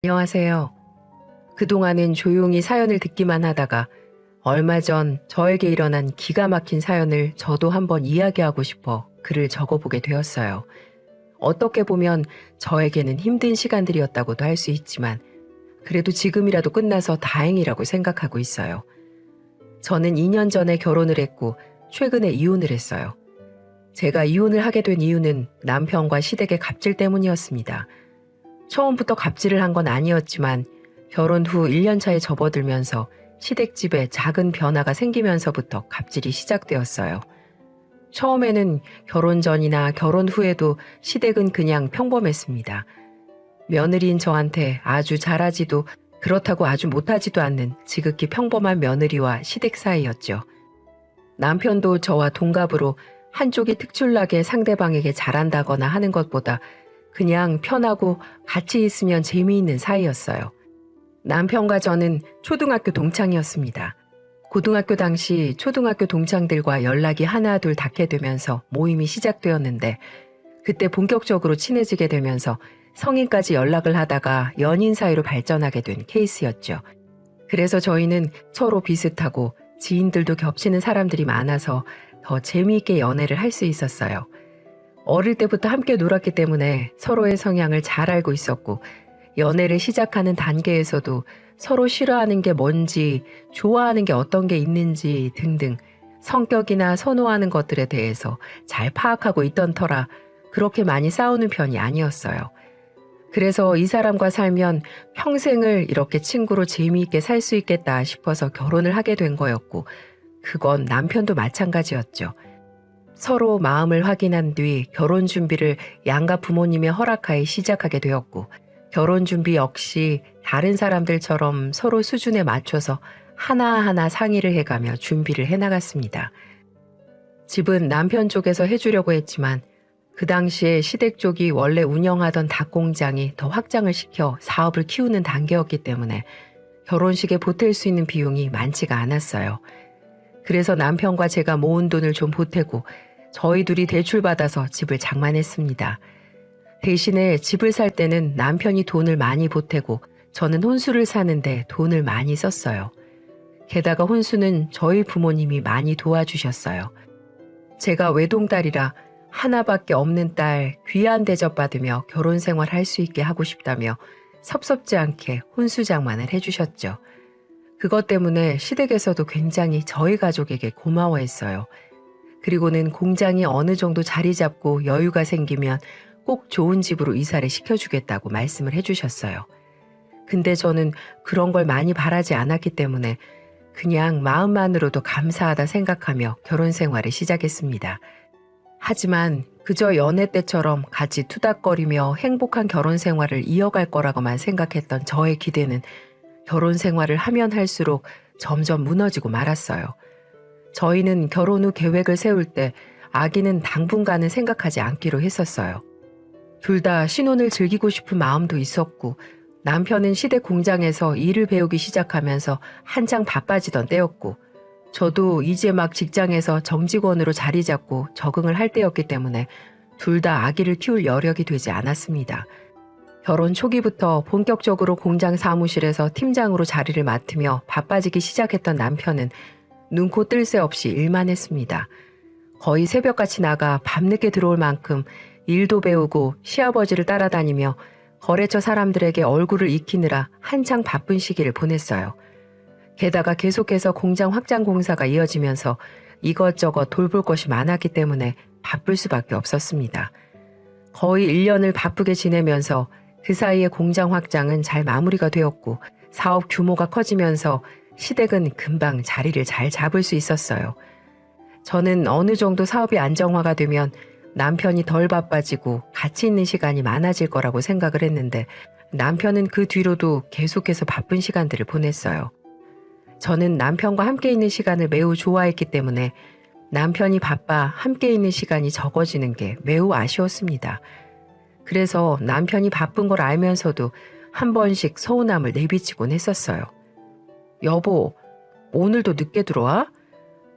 안녕하세요. 그동안은 조용히 사연을 듣기만 하다가 얼마 전 저에게 일어난 기가 막힌 사연을 저도 한번 이야기하고 싶어 글을 적어보게 되었어요. 어떻게 보면 저에게는 힘든 시간들이었다고도 할 수 있지만 그래도 지금이라도 끝나서 다행이라고 생각하고 있어요. 저는 2년 전에 결혼을 했고 최근에 이혼을 했어요. 제가 이혼을 하게 된 이유는 남편과 시댁의 갑질 때문이었습니다. 처음부터 갑질을 한 건 아니었지만 결혼 후 1년 차에 접어들면서 시댁집에 작은 변화가 생기면서부터 갑질이 시작되었어요. 처음에는 결혼 전이나 결혼 후에도 시댁은 그냥 평범했습니다. 며느리인 저한테 아주 잘하지도 그렇다고 아주 못하지도 않는 지극히 평범한 며느리와 시댁 사이였죠. 남편도 저와 동갑으로 한쪽이 특출나게 상대방에게 잘한다거나 하는 것보다 그냥 편하고 같이 있으면 재미있는 사이였어요. 남편과 저는 초등학교 동창이었습니다. 고등학교 당시 초등학교 동창들과 연락이 하나둘 닿게 되면서 모임이 시작되었는데 그때 본격적으로 친해지게 되면서 성인까지 연락을 하다가 연인 사이로 발전하게 된 케이스였죠. 그래서 저희는 서로 비슷하고 지인들도 겹치는 사람들이 많아서 더 재미있게 연애를 할 수 있었어요. 어릴 때부터 함께 놀았기 때문에 서로의 성향을 잘 알고 있었고 연애를 시작하는 단계에서도 서로 싫어하는 게 뭔지, 좋아하는 게 어떤 게 있는지 등등 성격이나 선호하는 것들에 대해서 잘 파악하고 있던 터라 그렇게 많이 싸우는 편이 아니었어요. 그래서 이 사람과 살면 평생을 이렇게 친구로 재미있게 살 수 있겠다 싶어서 결혼을 하게 된 거였고 그건 남편도 마찬가지였죠. 서로 마음을 확인한 뒤 결혼 준비를 양가 부모님의 허락하에 시작하게 되었고 결혼 준비 역시 다른 사람들처럼 서로 수준에 맞춰서 하나하나 상의를 해가며 준비를 해나갔습니다. 집은 남편 쪽에서 해주려고 했지만 그 당시에 시댁 쪽이 원래 운영하던 닭 공장이 더 확장을 시켜 사업을 키우는 단계였기 때문에 결혼식에 보탤 수 있는 비용이 많지가 않았어요. 그래서 남편과 제가 모은 돈을 좀 보태고 저희 둘이 대출받아서 집을 장만했습니다. 대신에 집을 살 때는 남편이 돈을 많이 보태고 저는 혼수를 사는데 돈을 많이 썼어요. 게다가 혼수는 저희 부모님이 많이 도와주셨어요. 제가 외동딸이라 하나밖에 없는 딸 귀한 대접받으며 결혼 생활 할 수 있게 하고 싶다며 섭섭지 않게 혼수 장만을 해주셨죠. 그것 때문에 시댁에서도 굉장히 저희 가족에게 고마워했어요. 그리고는 공장이 어느 정도 자리 잡고 여유가 생기면 꼭 좋은 집으로 이사를 시켜주겠다고 말씀을 해주셨어요. 근데 저는 그런 걸 많이 바라지 않았기 때문에 그냥 마음만으로도 감사하다 생각하며 결혼 생활을 시작했습니다. 하지만 그저 연애 때처럼 같이 투닥거리며 행복한 결혼 생활을 이어갈 거라고만 생각했던 저의 기대는 결혼 생활을 하면 할수록 점점 무너지고 말았어요. 저희는 결혼 후 계획을 세울 때 아기는 당분간은 생각하지 않기로 했었어요. 둘 다 신혼을 즐기고 싶은 마음도 있었고 남편은 시댁 공장에서 일을 배우기 시작하면서 한창 바빠지던 때였고 저도 이제 막 직장에서 정직원으로 자리 잡고 적응을 할 때였기 때문에 둘 다 아기를 키울 여력이 되지 않았습니다. 결혼 초기부터 본격적으로 공장 사무실에서 팀장으로 자리를 맡으며 바빠지기 시작했던 남편은 눈코 뜰 새 없이 일만 했습니다. 거의 새벽같이 나가 밤늦게 들어올 만큼 일도 배우고 시아버지를 따라다니며 거래처 사람들에게 얼굴을 익히느라 한창 바쁜 시기를 보냈어요. 게다가 계속해서 공장 확장 공사가 이어지면서 이것저것 돌볼 것이 많았기 때문에 바쁠 수밖에 없었습니다. 거의 1년을 바쁘게 지내면서 그 사이에 공장 확장은 잘 마무리가 되었고 사업 규모가 커지면서 시댁은 금방 자리를 잘 잡을 수 있었어요. 저는 어느 정도 사업이 안정화가 되면 남편이 덜 바빠지고 같이 있는 시간이 많아질 거라고 생각을 했는데 남편은 그 뒤로도 계속해서 바쁜 시간들을 보냈어요. 저는 남편과 함께 있는 시간을 매우 좋아했기 때문에 남편이 바빠 함께 있는 시간이 적어지는 게 매우 아쉬웠습니다. 그래서 남편이 바쁜 걸 알면서도 한 번씩 서운함을 내비치곤 했었어요. 여보, 오늘도 늦게 들어와?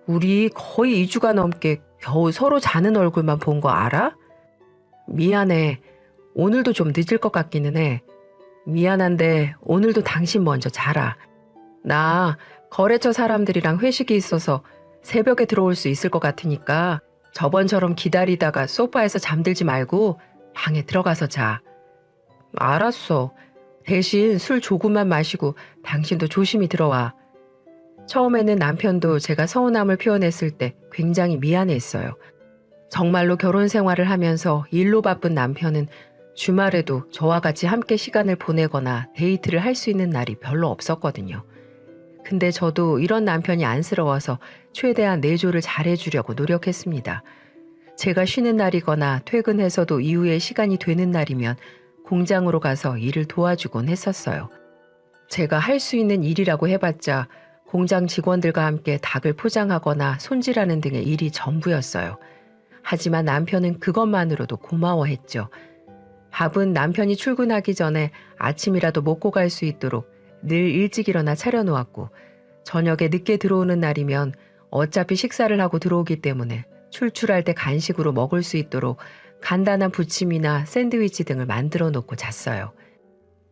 우리 거의 2주가 넘게 겨우 서로 자는 얼굴만 본 거 알아? 미안해. 오늘도 좀 늦을 것 같기는 해. 미안한데 오늘도 당신 먼저 자라. 나 거래처 사람들이랑 회식이 있어서 새벽에 들어올 수 있을 것 같으니까 저번처럼 기다리다가 소파에서 잠들지 말고 방에 들어가서 자. 알았어. 대신 술 조금만 마시고 당신도 조심히 들어와. 처음에는 남편도 제가 서운함을 표현했을 때 굉장히 미안해했어요. 정말로 결혼 생활을 하면서 일로 바쁜 남편은 주말에도 저와 같이 함께 시간을 보내거나 데이트를 할 수 있는 날이 별로 없었거든요. 근데 저도 이런 남편이 안쓰러워서 최대한 내조를 잘해주려고 노력했습니다. 제가 쉬는 날이거나 퇴근해서도 이후에 시간이 되는 날이면 공장으로 가서 일을 도와주곤 했었어요. 제가 할 수 있는 일이라고 해봤자 공장 직원들과 함께 닭을 포장하거나 손질하는 등의 일이 전부였어요. 하지만 남편은 그것만으로도 고마워했죠. 밥은 남편이 출근하기 전에 아침이라도 먹고 갈 수 있도록 늘 일찍 일어나 차려놓았고, 저녁에 늦게 들어오는 날이면 어차피 식사를 하고 들어오기 때문에 출출할 때 간식으로 먹을 수 있도록 간단한 부침이나 샌드위치 등을 만들어 놓고 잤어요.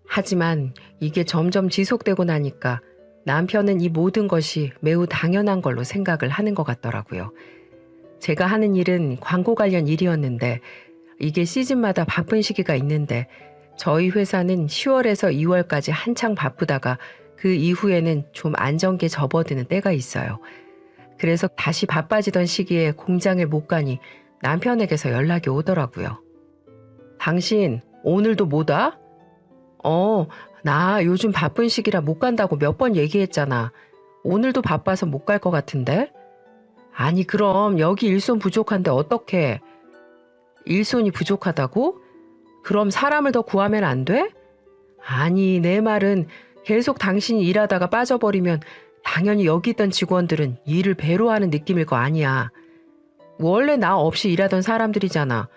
하지만 이게 점점 지속되고 나니까 남편은 이 모든 것이 매우 당연한 걸로 생각을 하는 것 같더라고요. 제가 하는 일은 광고 관련 일이었는데 이게 시즌마다 바쁜 시기가 있는데 저희 회사는 10월에서 2월까지 한창 바쁘다가 그 이후에는 좀 안정기에 접어드는 때가 있어요. 그래서 다시 바빠지던 시기에 공장을 못 가니 남편에게서 연락이 오더라고요. 당신 오늘도 못 와? 나 요즘 바쁜 시기라 못 간다고 몇 번 얘기했잖아. 오늘도 바빠서 못 갈 것 같은데? 아니 그럼 여기 일손 부족한데 어떡해? 일손이 부족하다고? 그럼 사람을 더 구하면 안 돼? 아니 내 말은 계속 당신이 일하다가 빠져버리면 당연히 여기 있던 직원들은 일을 배로 하는 느낌일 거 아니야. 원래 나 없이 일하던 사람들이잖아.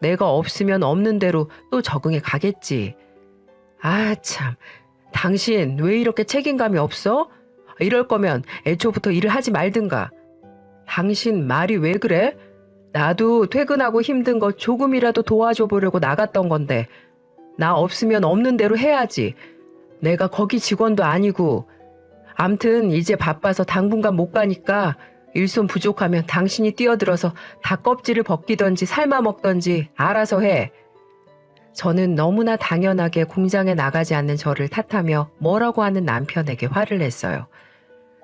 내가 없으면 없는 대로 또 적응해 가겠지. 아 참, 당신 왜 이렇게 책임감이 없어? 이럴 거면 애초부터 일을 하지 말든가. 당신 말이 왜 그래? 나도 퇴근하고 힘든 거 조금이라도 도와줘 보려고 나갔던 건데 나 없으면 없는 대로 해야지. 내가 거기 직원도 아니고. 암튼 이제 바빠서 당분간 못 가니까 일손 부족하면 당신이 뛰어들어서 닭 껍질을 벗기던지 삶아 먹던지 알아서 해. 저는 너무나 당연하게 공장에 나가지 않는 저를 탓하며 뭐라고 하는 남편에게 화를 냈어요.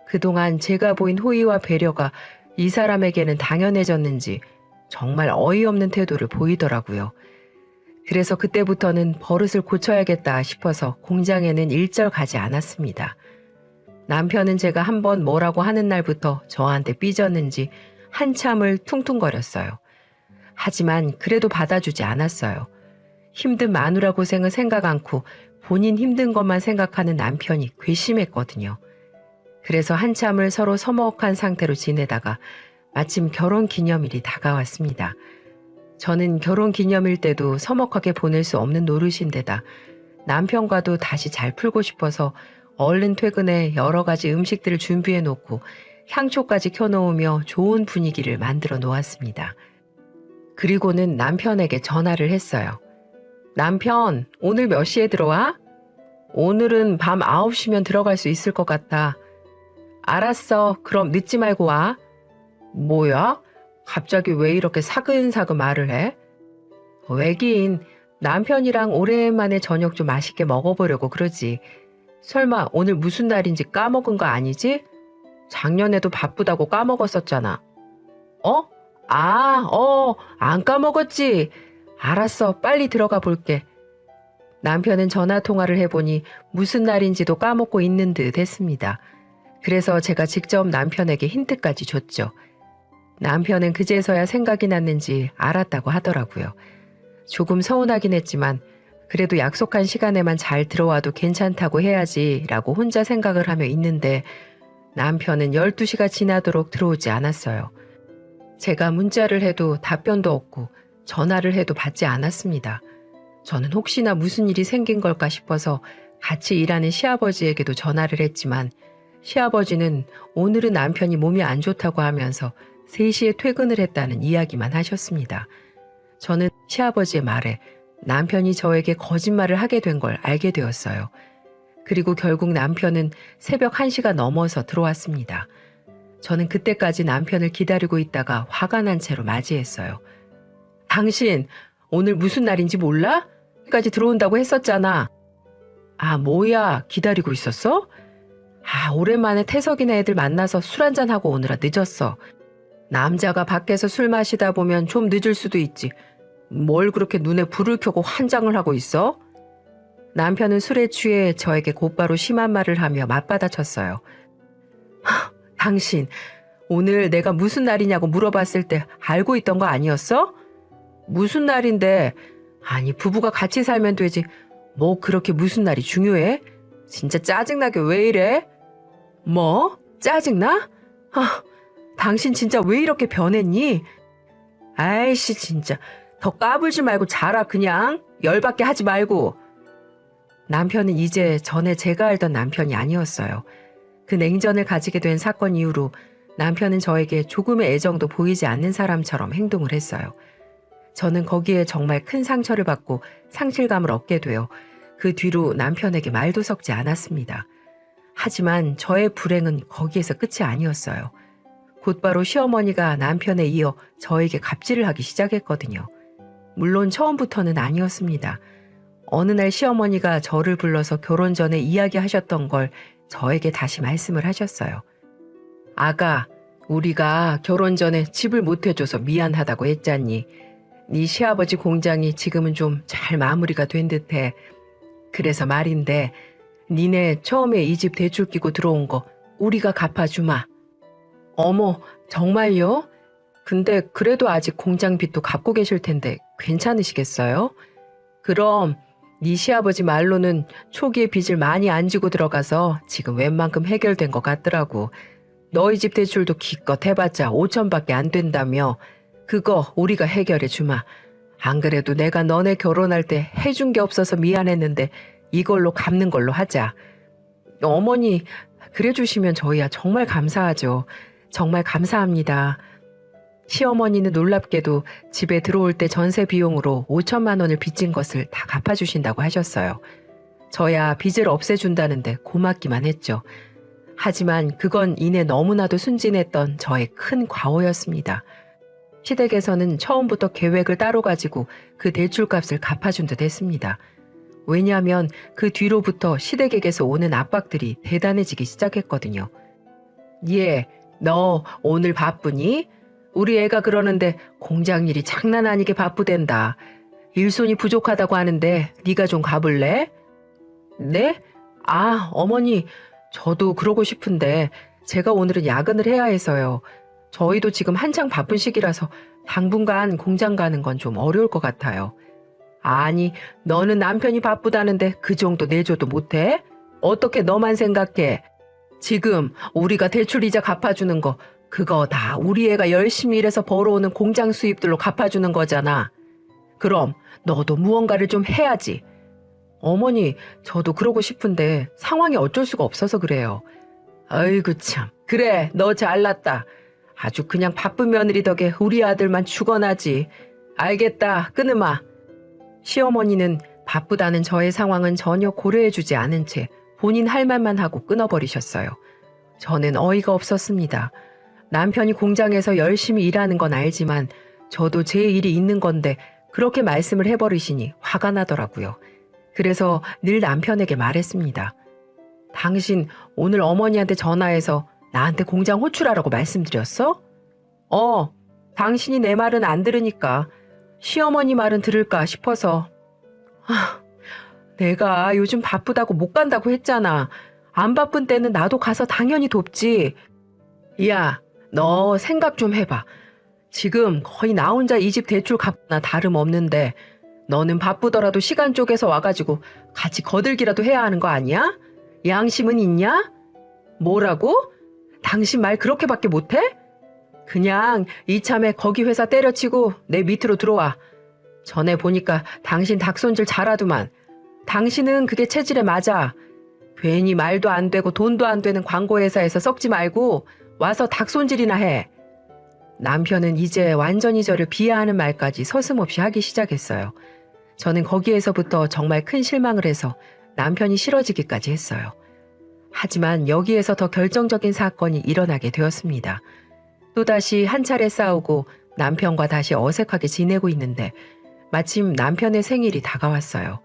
그동안 제가 보인 호의와 배려가 이 사람에게는 당연해졌는지 정말 어이없는 태도를 보이더라고요. 그래서 그때부터는 버릇을 고쳐야겠다 싶어서 공장에는 일절 가지 않았습니다. 남편은 제가 한번 뭐라고 하는 날부터 저한테 삐졌는지 한참을 퉁퉁거렸어요. 하지만 그래도 받아주지 않았어요. 힘든 마누라 고생은 생각 않고 본인 힘든 것만 생각하는 남편이 괘씸했거든요. 그래서 한참을 서로 서먹한 상태로 지내다가 마침 결혼기념일이 다가왔습니다. 저는 결혼기념일 때도 서먹하게 보낼 수 없는 노릇인데다 남편과도 다시 잘 풀고 싶어서 얼른 퇴근해 여러 가지 음식들을 준비해 놓고 향초까지 켜놓으며 좋은 분위기를 만들어 놓았습니다. 그리고는 남편에게 전화를 했어요. 남편, 오늘 몇 시에 들어와? 오늘은 밤 9시면 들어갈 수 있을 것 같아. 알았어. 그럼 늦지 말고 와. 뭐야? 갑자기 왜 이렇게 사근사근 말을 해? 왜긴 남편이랑 오랜만에 저녁 좀 맛있게 먹어보려고 그러지. 설마 오늘 무슨 날인지 까먹은 거 아니지? 작년에도 바쁘다고 까먹었었잖아. 안 까먹었지. 알았어. 빨리 들어가 볼게. 남편은 전화 통화를 해보니 무슨 날인지도 까먹고 있는 듯 했습니다. 그래서 제가 직접 남편에게 힌트까지 줬죠. 남편은 그제서야 생각이 났는지 알았다고 하더라고요. 조금 서운하긴 했지만 그래도 약속한 시간에만 잘 들어와도 괜찮다고 해야지라고 혼자 생각을 하며 있는데 남편은 12시가 지나도록 들어오지 않았어요. 제가 문자를 해도 답변도 없고 전화를 해도 받지 않았습니다. 저는 혹시나 무슨 일이 생긴 걸까 싶어서 같이 일하는 시아버지에게도 전화를 했지만 시아버지는 오늘은 남편이 몸이 안 좋다고 하면서 3시에 퇴근을 했다는 이야기만 하셨습니다. 저는 시아버지의 말에 남편이 저에게 거짓말을 하게 된 걸 알게 되었어요. 그리고 결국 남편은 새벽 1시가 넘어서 들어왔습니다. 저는 그때까지 남편을 기다리고 있다가 화가 난 채로 맞이했어요. 당신 오늘 무슨 날인지 몰라? 까지 들어온다고 했었잖아. 아, 뭐야, 기다리고 있었어? 아, 오랜만에 태석이네 애들 만나서 술 한잔하고 오느라 늦었어. 남자가 밖에서 술 마시다 보면 좀 늦을 수도 있지. 뭘 그렇게 눈에 불을 켜고 환장을 하고 있어? 남편은 술에 취해 저에게 곧바로 심한 말을 하며 맞받아쳤어요. 당신, 오늘 내가 무슨 날이냐고 물어봤을 때 알고 있던 거 아니었어? 무슨 날인데? 아니, 부부가 같이 살면 되지. 뭐 그렇게 무슨 날이 중요해? 진짜 짜증나게 왜 이래? 뭐? 짜증나? 아, 당신 진짜 왜 이렇게 변했니? 아이씨, 진짜. 더 까불지 말고 자라, 그냥. 열받게 하지 말고. 남편은 이제 전에 제가 알던 남편이 아니었어요. 그 냉전을 가지게 된 사건 이후로 남편은 저에게 조금의 애정도 보이지 않는 사람처럼 행동을 했어요. 저는 거기에 정말 큰 상처를 받고 상실감을 얻게 되어 그 뒤로 남편에게 말도 섞지 않았습니다. 하지만 저의 불행은 거기에서 끝이 아니었어요. 곧바로 시어머니가 남편에 이어 저에게 갑질을 하기 시작했거든요. 물론 처음부터는 아니었습니다. 어느 날 시어머니가 저를 불러서 결혼 전에 이야기하셨던 걸 저에게 다시 말씀을 하셨어요. 아가, 우리가 결혼 전에 집을 못 해줘서 미안하다고 했잖니. 네 시아버지 공장이 지금은 좀 잘 마무리가 된 듯해. 그래서 말인데 니네 처음에 이 집 대출 끼고 들어온 거 우리가 갚아주마. 어머, 정말요? 근데 그래도 아직 공장 빚도 갚고 계실 텐데 괜찮으시겠어요? 그럼 네 시아버지 말로는 초기에 빚을 많이 안 지고 들어가서 지금 웬만큼 해결된 것 같더라고. 너희 집 대출도 기껏 해봤자 5천밖에 안 된다며. 그거 우리가 해결해 주마. 안 그래도 내가 너네 결혼할 때 해준 게 없어서 미안했는데 이걸로 갚는 걸로 하자. 어머니, 그래 주시면 저희야 정말 감사하죠. 정말 감사합니다. 시어머니는 놀랍게도 집에 들어올 때 전세 비용으로 5천만 원을 빚진 것을 다 갚아주신다고 하셨어요. 저야 빚을 없애준다는데 고맙기만 했죠. 하지만 그건 이내 너무나도 순진했던 저의 큰 과오였습니다. 시댁에서는 처음부터 계획을 따로 가지고 그 대출값을 갚아준 듯 했습니다. 왜냐하면 그 뒤로부터 시댁에게서 오는 압박들이 대단해지기 시작했거든요. 예, 너 오늘 바쁘니? 우리 애가 그러는데 공장 일이 장난 아니게 바쁘댄다. 일손이 부족하다고 하는데 네가 좀 가볼래? 네? 아, 어머니, 저도 그러고 싶은데 제가 오늘은 야근을 해야 해서요. 저희도 지금 한창 바쁜 시기라서 당분간 공장 가는 건 좀 어려울 것 같아요. 아니, 너는 남편이 바쁘다는데 그 정도 내줘도 못해? 어떻게 너만 생각해? 지금 우리가 대출이자 갚아주는 거 그거 다 우리 애가 열심히 일해서 벌어오는 공장 수입들로 갚아주는 거잖아. 그럼 너도 무언가를 좀 해야지. 어머니, 저도 그러고 싶은데 상황이 어쩔 수가 없어서 그래요. 아이고 참, 그래, 너 잘났다. 아주 그냥 바쁜 며느리 덕에 우리 아들만 죽어나지. 알겠다, 끊으마. 시어머니는 바쁘다는 저의 상황은 전혀 고려해주지 않은 채 본인 할 말만 하고 끊어버리셨어요. 저는 어이가 없었습니다. 남편이 공장에서 열심히 일하는 건 알지만 저도 제 일이 있는 건데 그렇게 말씀을 해버리시니 화가 나더라고요. 그래서 늘 남편에게 말했습니다. 당신 오늘 어머니한테 전화해서 나한테 공장 호출하라고 말씀드렸어? 당신이 내 말은 안 들으니까 시어머니 말은 들을까 싶어서. 내가 요즘 바쁘다고 못 간다고 했잖아. 안 바쁜 때는 나도 가서 당연히 돕지. 야, 너 생각 좀 해봐. 지금 거의 나 혼자 이 집 대출 갚거나 다름없는데 너는 바쁘더라도 시간 쪼개서 와가지고 같이 거들기라도 해야 하는 거 아니야? 양심은 있냐? 뭐라고? 당신 말 그렇게밖에 못해? 그냥 이참에 거기 회사 때려치고 내 밑으로 들어와. 전에 보니까 당신 닭손질 잘하더만. 당신은 그게 체질에 맞아. 괜히 말도 안 되고 돈도 안 되는 광고회사에서 썩지 말고 와서 닭손질이나 해. 남편은 이제 완전히 저를 비하하는 말까지 서슴없이 하기 시작했어요. 저는 거기에서부터 정말 큰 실망을 해서 남편이 싫어지기까지 했어요. 하지만 여기에서 더 결정적인 사건이 일어나게 되었습니다. 또다시 한 차례 싸우고 남편과 다시 어색하게 지내고 있는데 마침 남편의 생일이 다가왔어요.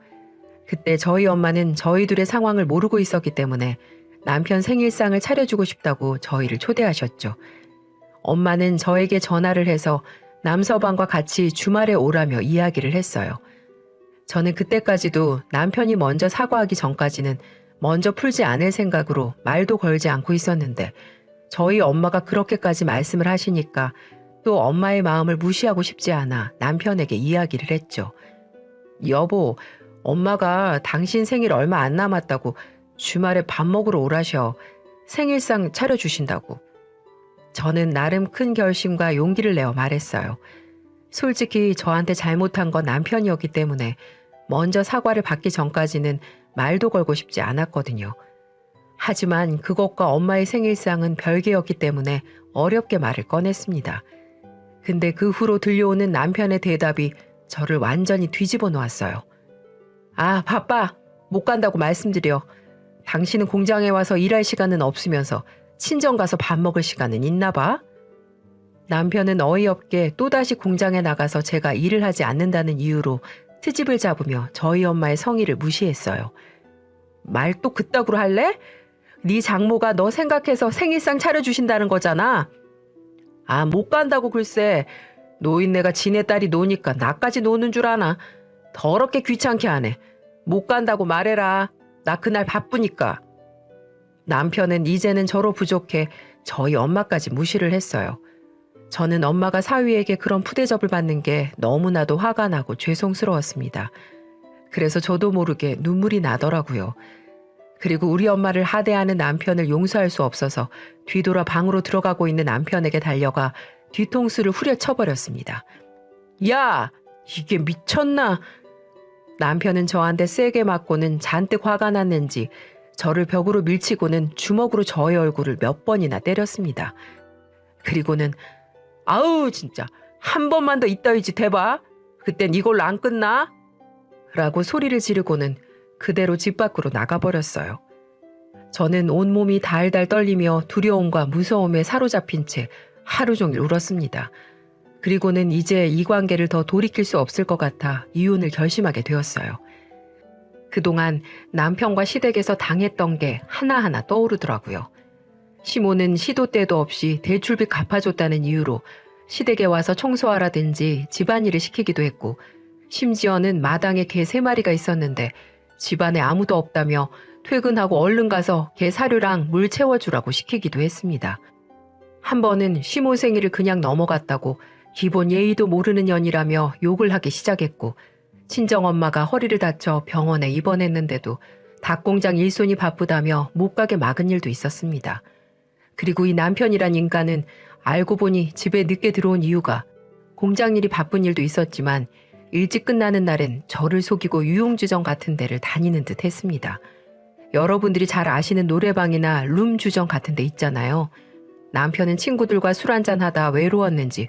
그때 저희 엄마는 저희 둘의 상황을 모르고 있었기 때문에 남편 생일상을 차려주고 싶다고 저희를 초대하셨죠. 엄마는 저에게 전화를 해서 남서방과 같이 주말에 오라며 이야기를 했어요. 저는 그때까지도 남편이 먼저 사과하기 전까지는 먼저 풀지 않을 생각으로 말도 걸지 않고 있었는데 저희 엄마가 그렇게까지 말씀을 하시니까 또 엄마의 마음을 무시하고 싶지 않아 남편에게 이야기를 했죠. 여보, 엄마가 당신 생일 얼마 안 남았다고 주말에 밥 먹으러 오라셔. 생일상 차려주신다고. 저는 나름 큰 결심과 용기를 내어 말했어요. 솔직히 저한테 잘못한 건 남편이었기 때문에 먼저 사과를 받기 전까지는 말도 걸고 싶지 않았거든요. 하지만 그것과 엄마의 생일상은 별개였기 때문에 어렵게 말을 꺼냈습니다. 근데 그 후로 들려오는 남편의 대답이 저를 완전히 뒤집어 놓았어요. 아, 바빠. 못 간다고 말씀드려. 당신은 공장에 와서 일할 시간은 없으면서 친정 가서 밥 먹을 시간은 있나 봐? 남편은 어이없게 또다시 공장에 나가서 제가 일을 하지 않는다는 이유로 트집을 잡으며 저희 엄마의 성의를 무시했어요. 말 또 그따구로 할래? 네 장모가 너 생각해서 생일상 차려주신다는 거잖아. 아, 못 간다고 글쎄. 노인네가 지네 딸이 노니까 나까지 노는 줄 아나. 더럽게 귀찮게 하네. 못 간다고 말해라. 나 그날 바쁘니까. 남편은 이제는 저로 부족해 저희 엄마까지 무시를 했어요. 저는 엄마가 사위에게 그런 푸대접을 받는 게 너무나도 화가 나고 죄송스러웠습니다. 그래서 저도 모르게 눈물이 나더라고요. 그리고 우리 엄마를 하대하는 남편을 용서할 수 없어서 뒤돌아 방으로 들어가고 있는 남편에게 달려가 뒤통수를 후려쳐버렸습니다. 야! 이게 미쳤나? 남편은 저한테 세게 맞고는 잔뜩 화가 났는지 저를 벽으로 밀치고는 주먹으로 저의 얼굴을 몇 번이나 때렸습니다. 그리고는 아우 진짜 한 번만 더 이따위 짓 해봐. 그땐 이걸로 안 끝나? 라고 소리를 지르고는 그대로 집 밖으로 나가버렸어요. 저는 온몸이 달달 떨리며 두려움과 무서움에 사로잡힌 채 하루 종일 울었습니다. 그리고는 이제 이 관계를 더 돌이킬 수 없을 것 같아 이혼을 결심하게 되었어요. 그동안 남편과 시댁에서 당했던 게 하나하나 떠오르더라고요. 시모는 시도 때도 없이 대출비 갚아줬다는 이유로 시댁에 와서 청소하라든지 집안일을 시키기도 했고 심지어는 마당에 개 3마리가 있었는데 집안에 아무도 없다며 퇴근하고 얼른 가서 개 사료랑 물 채워주라고 시키기도 했습니다. 한 번은 시모 생일을 그냥 넘어갔다고 기본 예의도 모르는 년이라며 욕을 하기 시작했고 친정엄마가 허리를 다쳐 병원에 입원했는데도 닭공장 일손이 바쁘다며 못 가게 막은 일도 있었습니다. 그리고 이 남편이란 인간은 알고 보니 집에 늦게 들어온 이유가 공장 일이 바쁜 일도 있었지만 일찍 끝나는 날엔 저를 속이고 유흥주점 같은 데를 다니는 듯 했습니다. 여러분들이 잘 아시는 노래방이나 룸주점 같은 데 있잖아요. 남편은 친구들과 술 한잔 하다 외로웠는지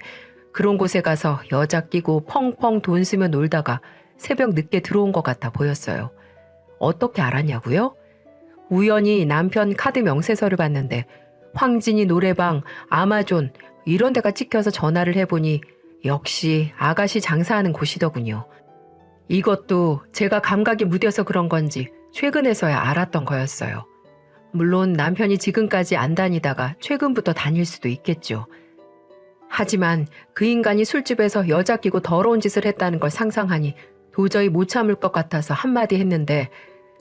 그런 곳에 가서 여자 끼고 펑펑 돈 쓰며 놀다가 새벽 늦게 들어온 것 같아 보였어요. 어떻게 알았냐고요? 우연히 남편 카드 명세서를 봤는데 황진이 노래방, 아마존 이런 데가 찍혀서 전화를 해보니 역시 아가씨 장사하는 곳이더군요. 이것도 제가 감각이 무뎌서 그런 건지 최근에서야 알았던 거였어요. 물론 남편이 지금까지 안 다니다가 최근부터 다닐 수도 있겠죠. 하지만 그 인간이 술집에서 여자 끼고 더러운 짓을 했다는 걸 상상하니 도저히 못 참을 것 같아서 한마디 했는데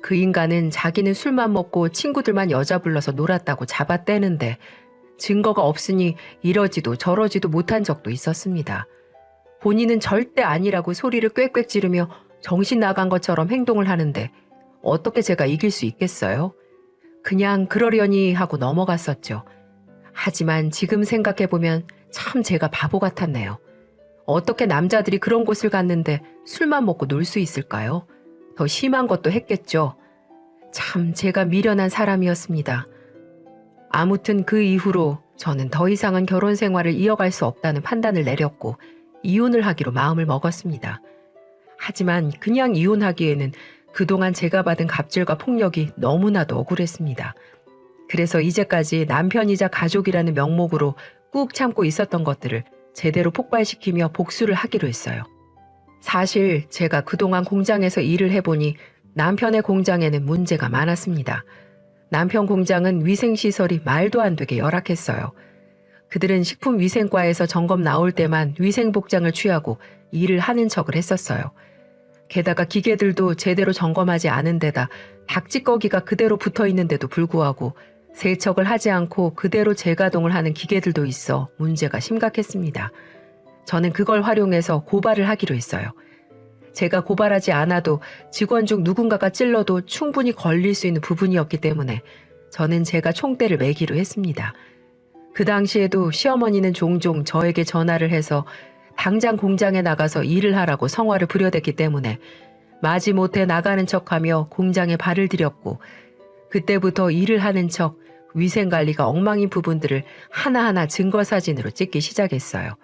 그 인간은 자기는 술만 먹고 친구들만 여자 불러서 놀았다고 잡아떼는데 증거가 없으니 이러지도 저러지도 못한 적도 있었습니다. 본인은 절대 아니라고 소리를 꽥꽥 지르며 정신 나간 것처럼 행동을 하는데 어떻게 제가 이길 수 있겠어요? 그냥 그러려니 하고 넘어갔었죠. 하지만 지금 생각해보면 참 제가 바보 같았네요. 어떻게 남자들이 그런 곳을 갔는데 술만 먹고 놀 수 있을까요? 더 심한 것도 했겠죠. 참 제가 미련한 사람이었습니다. 아무튼 그 이후로 저는 더 이상은 결혼 생활을 이어갈 수 없다는 판단을 내렸고 이혼을 하기로 마음을 먹었습니다. 하지만 그냥 이혼하기에는 그동안 제가 받은 갑질과 폭력이 너무나도 억울했습니다. 그래서 이제까지 남편이자 가족이라는 명목으로 꾹 참고 있었던 것들을 제대로 폭발시키며 복수를 하기로 했어요. 사실 제가 그동안 공장에서 일을 해보니 남편의 공장에는 문제가 많았습니다. 남편 공장은 위생시설이 말도 안 되게 열악했어요. 그들은 식품위생과에서 점검 나올 때만 위생복장을 취하고 일을 하는 척을 했었어요. 게다가 기계들도 제대로 점검하지 않은 데다 닭찌꺼기가 그대로 붙어 있는데도 불구하고 세척을 하지 않고 그대로 재가동을 하는 기계들도 있어 문제가 심각했습니다. 저는 그걸 활용해서 고발을 하기로 했어요. 제가 고발하지 않아도 직원 중 누군가가 찔러도 충분히 걸릴 수 있는 부분이었기 때문에 저는 제가 총대를 매기로 했습니다. 그 당시에도 시어머니는 종종 저에게 전화를 해서 당장 공장에 나가서 일을 하라고 성화를 부려댔기 때문에 마지못해 나가는 척하며 공장에 발을 들였고 그때부터 일을 하는 척 위생관리가 엉망인 부분들을 하나하나 증거사진으로 찍기 시작했어요.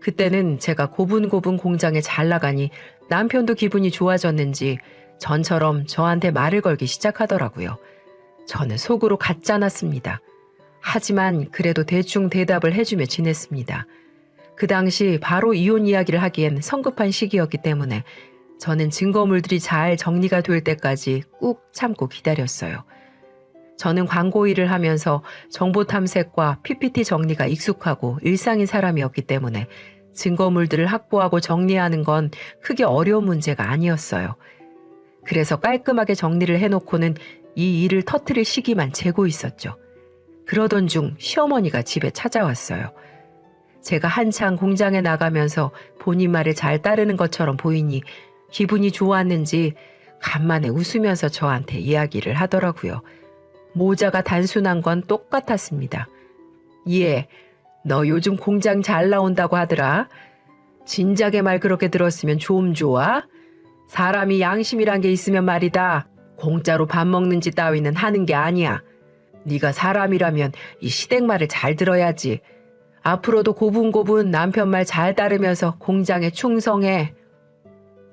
그때는 제가 고분고분 공장에 잘 나가니 남편도 기분이 좋아졌는지 전처럼 저한테 말을 걸기 시작하더라고요. 저는 속으로 가짜났습니다. 하지만 그래도 대충 대답을 해주며 지냈습니다. 그 당시 바로 이혼 이야기를 하기엔 성급한 시기였기 때문에 저는 증거물들이 잘 정리가 될 때까지 꾹 참고 기다렸어요. 저는 광고 일을 하면서 정보 탐색과 PPT 정리가 익숙하고 일상인 사람이었기 때문에 증거물들을 확보하고 정리하는 건 크게 어려운 문제가 아니었어요. 그래서 깔끔하게 정리를 해놓고는 이 일을 터뜨릴 시기만 재고 있었죠. 그러던 중 시어머니가 집에 찾아왔어요. 제가 한창 공장에 나가면서 본인 말을 잘 따르는 것처럼 보이니 기분이 좋았는지 간만에 웃으면서 저한테 이야기를 하더라고요. 모자가 단순한 건 똑같았습니다. 예, 너 요즘 공장 잘 나온다고 하더라. 진작에 말 그렇게 들었으면 좀 좋아. 사람이 양심이란 게 있으면 말이다. 공짜로 밥 먹는 짓 따위는 하는 게 아니야. 네가 사람이라면 이 시댁 말을 잘 들어야지. 앞으로도 고분고분 남편 말 잘 따르면서 공장에 충성해.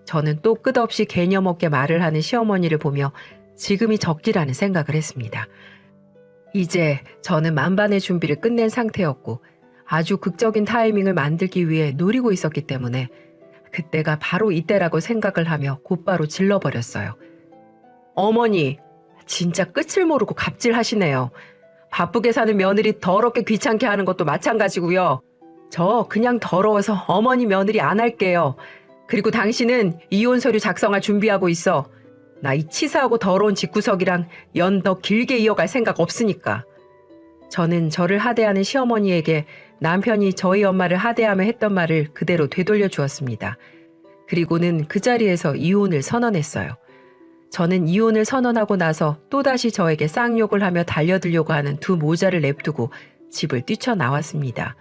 저는 또 끝없이 개념 없게 말을 하는 시어머니를 보며 지금이 적기라는 생각을 했습니다. 이제 저는 만반의 준비를 끝낸 상태였고 아주 극적인 타이밍을 만들기 위해 노리고 있었기 때문에 그때가 바로 이때라고 생각을 하며 곧바로 질러버렸어요. 어머니, 진짜 끝을 모르고 갑질하시네요. 바쁘게 사는 며느리 더럽게 귀찮게 하는 것도 마찬가지고요. 저 그냥 더러워서 어머니 며느리 안 할게요. 그리고 당신은 이혼 서류 작성할 준비하고 있어. 나 이 치사하고 더러운 집구석이랑 연 더 길게 이어갈 생각 없으니까. 저는 저를 하대하는 시어머니에게 남편이 저희 엄마를 하대하며 했던 말을 그대로 되돌려 주었습니다. 그리고는 그 자리에서 이혼을 선언했어요. 저는 이혼을 선언하고 나서 또다시 저에게 쌍욕을 하며 달려들려고 하는 두 모자를 냅두고 집을 뛰쳐나왔습니다.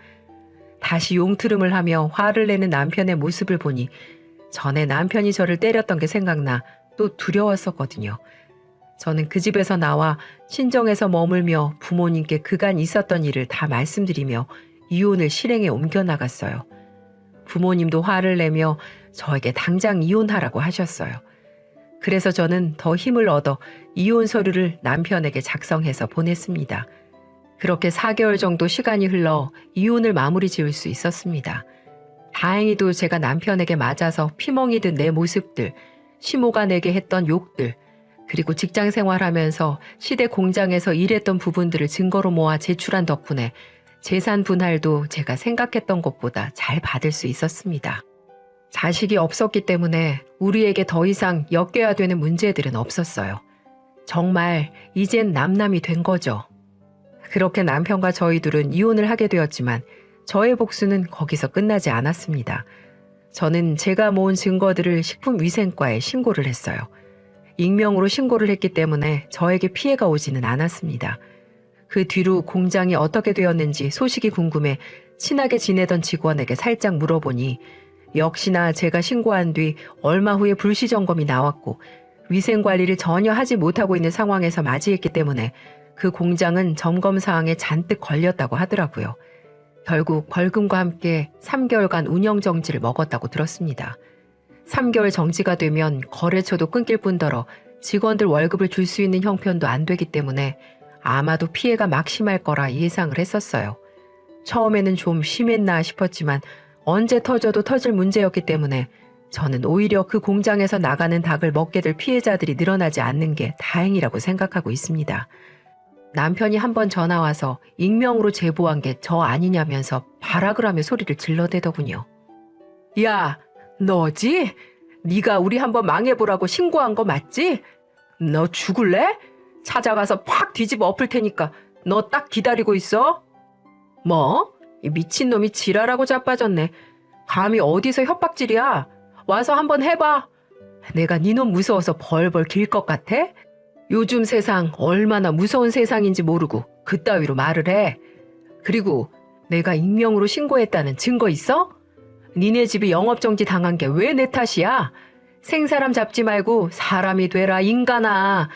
다시 용트름을 하며 화를 내는 남편의 모습을 보니 전에 남편이 저를 때렸던 게 생각나 또 두려웠었거든요. 저는 그 집에서 나와 친정에서 머물며 부모님께 그간 있었던 일을 다 말씀드리며 이혼을 실행에 옮겨나갔어요. 부모님도 화를 내며 저에게 당장 이혼하라고 하셨어요. 그래서 저는 더 힘을 얻어 이혼 서류를 남편에게 작성해서 보냈습니다. 그렇게 4개월 정도 시간이 흘러 이혼을 마무리 지을 수 있었습니다. 다행히도 제가 남편에게 맞아서 피멍이 든 내 모습들, 시모가 내게 했던 욕들, 그리고 직장 생활하면서 시댁 공장에서 일했던 부분들을 증거로 모아 제출한 덕분에 재산 분할도 제가 생각했던 것보다 잘 받을 수 있었습니다. 자식이 없었기 때문에 우리에게 더 이상 엮여야 되는 문제들은 없었어요. 정말 이젠 남남이 된 거죠. 그렇게 남편과 저희 둘은 이혼을 하게 되었지만 저의 복수는 거기서 끝나지 않았습니다. 저는 제가 모은 증거들을 식품위생과에 신고를 했어요. 익명으로 신고를 했기 때문에 저에게 피해가 오지는 않았습니다. 그 뒤로 공장이 어떻게 되었는지 소식이 궁금해 친하게 지내던 직원에게 살짝 물어보니 역시나 제가 신고한 뒤 얼마 후에 불시 점검이 나왔고 위생관리를 전혀 하지 못하고 있는 상황에서 맞이했기 때문에 그 공장은 점검 사항에 잔뜩 걸렸다고 하더라고요. 결국 벌금과 함께 3개월간 운영정지를 먹었다고 들었습니다. 3개월 정지가 되면 거래처도 끊길 뿐더러 직원들 월급을 줄 수 있는 형편도 안 되기 때문에 아마도 피해가 막심할 거라 예상을 했었어요. 처음에는 좀 심했나 싶었지만 언제 터져도 터질 문제였기 때문에 저는 오히려 그 공장에서 나가는 닭을 먹게 될 피해자들이 늘어나지 않는 게 다행이라고 생각하고 있습니다. 남편이 한번 전화 와서 익명으로 제보한 게 저 아니냐면서 발악을 하며 소리를 질러대더군요. 야, 너지? 네가 우리 한번 망해보라고 신고한 거 맞지? 너 죽을래? 찾아가서 팍 뒤집어 엎을 테니까 너 딱 기다리고 있어. 뭐? 이 미친놈이 지랄하고 자빠졌네. 감히 어디서 협박질이야? 와서 한번 해봐. 내가 네 놈 무서워서 벌벌 길 것 같아? 요즘 세상 얼마나 무서운 세상인지 모르고 그따위로 말을 해. 그리고 내가 익명으로 신고했다는 증거 있어? 니네 집이 영업정지 당한 게 왜 내 탓이야? 생사람 잡지 말고 사람이 되라 인간아.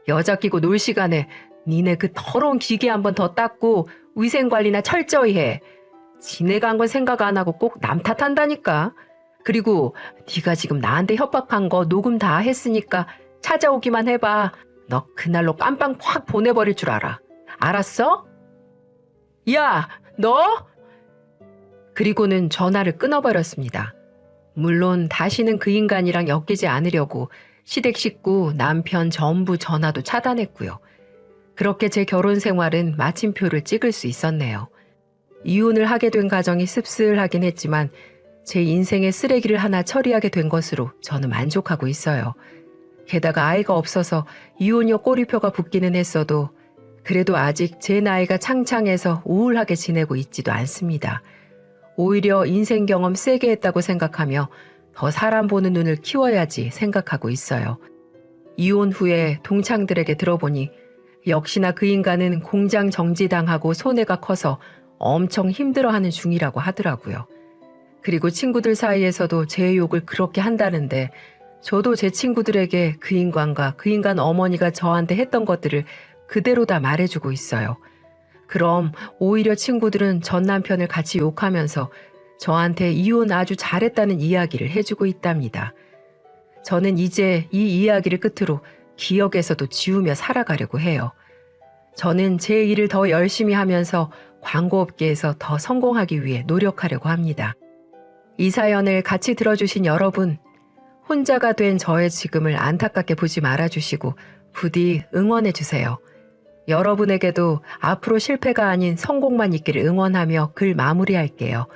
여자 끼고 놀 시간에 니네 그 더러운 기계 한번 더 닦고 위생관리나 철저히 해. 지네가 한 건 생각 안 하고 꼭 남 탓한다니까. 그리고 네가 지금 나한테 협박한 거 녹음 다 했으니까 찾아오기만 해봐. 너 그날로 깜빵 확 보내버릴 줄 알아. 알았어? 야, 너? 그리고는 전화를 끊어버렸습니다. 물론 다시는 그 인간이랑 엮이지 않으려고 시댁 식구, 남편 전부 전화도 차단했고요. 그렇게 제 결혼 생활은 마침표를 찍을 수 있었네요. 이혼을 하게 된 가정이 씁쓸하긴 했지만 제 인생의 쓰레기를 하나 처리하게 된 것으로 저는 만족하고 있어요. 게다가 아이가 없어서 이혼녀 꼬리표가 붙기는 했어도 그래도 아직 제 나이가 창창해서 우울하게 지내고 있지도 않습니다. 오히려 인생 경험 세게 했다고 생각하며 더 사람 보는 눈을 키워야지 생각하고 있어요. 이혼 후에 동창들에게 들어보니 역시나 그 인간은 공장 정지당하고 손해가 커서 엄청 힘들어하는 중이라고 하더라고요. 그리고 친구들 사이에서도 제 욕을 그렇게 한다는데 저도 제 친구들에게 그 인간과 그 인간 어머니가 저한테 했던 것들을 그대로 다 말해주고 있어요. 그럼 오히려 친구들은 전 남편을 같이 욕하면서 저한테 이혼 아주 잘했다는 이야기를 해주고 있답니다. 저는 이제 이 이야기를 끝으로 기억에서도 지우며 살아가려고 해요. 저는 제 일을 더 열심히 하면서 광고업계에서 더 성공하기 위해 노력하려고 합니다. 이 사연을 같이 들어주신 여러분, 혼자가 된 저의 지금을 안타깝게 보지 말아주시고 부디 응원해주세요. 여러분에게도 앞으로 실패가 아닌 성공만 있기를 응원하며 글 마무리할게요.